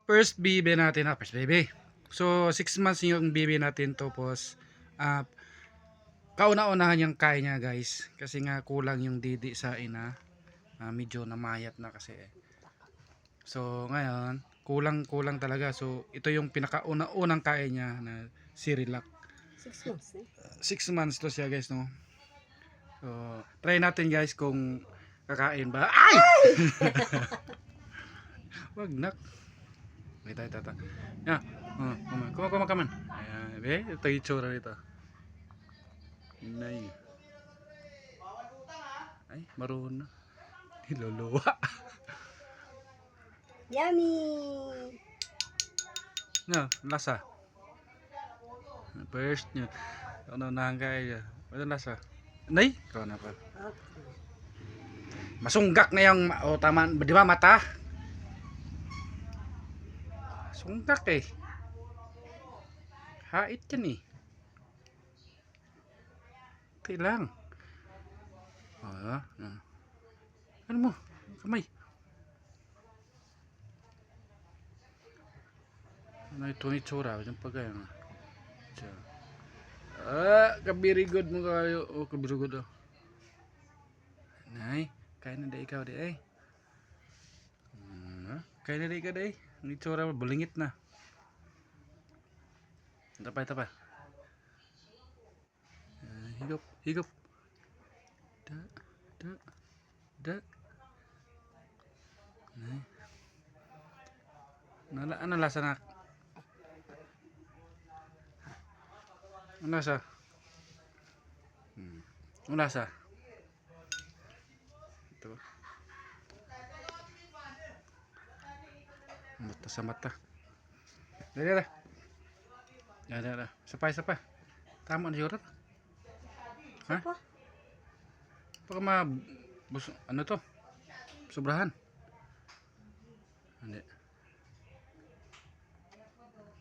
first baby natin, first baby. So 6 months yung baby natin, tapos kauna-unahan yung kaya niya guys, kasi nga kulang yung didi sa ina, medyo namayat na kasi so ngayon kulang talaga, so ito yung pinakauna-unang kaya niya na Cerelac. 6 months eh. 6 months to siya guys, no. So try natin guys kung kakain ba. Ay! Wag nak. Ito. Ya. Kumaman. Ayan, ito yung itsura nito. Nay. Ay, marunong na. Niluluwa. Yummy! No, lasa. First nyo. Ano nangkay. Ano lasa? Nay, ikaw na pa. Okay. Masunggak na yung, tama, di ba mata? Sunggak eh. Hait yan eh. Okay lang. Ano mo? Kamay. Ano ito yung itsura? Yung pagkaya nga. Kabiri good mo kayo. Kabiri good oh. Nay, kaya na da ikaw di ay. Kaya na da ikaw di ay. Ang itsura mo, balingit na. Tapay. Higop. Da. Nay. Ano lasa na? Ano lasa? Ano lasa? Ito. Mata sa mata. Dali. Dali. Sapay. Tama na siguro. Ha? Baka ano to? Sobrahan. Hindi.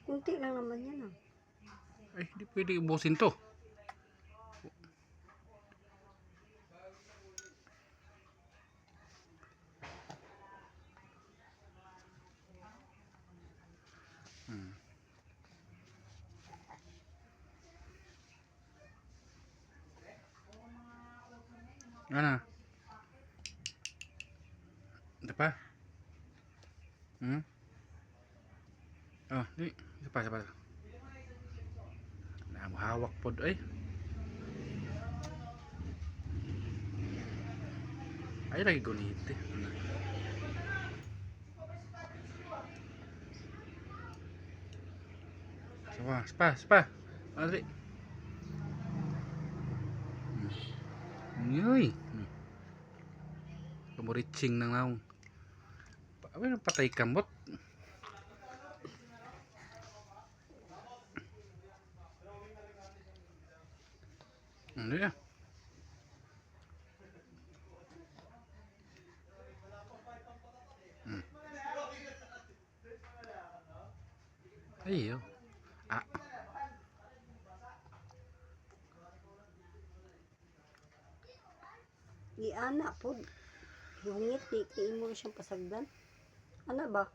Kunti lang naman yan ah. Ay, hindi pwede ubusin to. Ano? Ito pa? Di. Ito pa. Hawak pod ay. Ay, lagi gunit eh. Spa. Adri. Yoy. Kumuritsing nang naong. Ano patay kamot? Ano ya? Ayo. Di anak po. Hingit, di mo siyang pasagdan. Ano ba?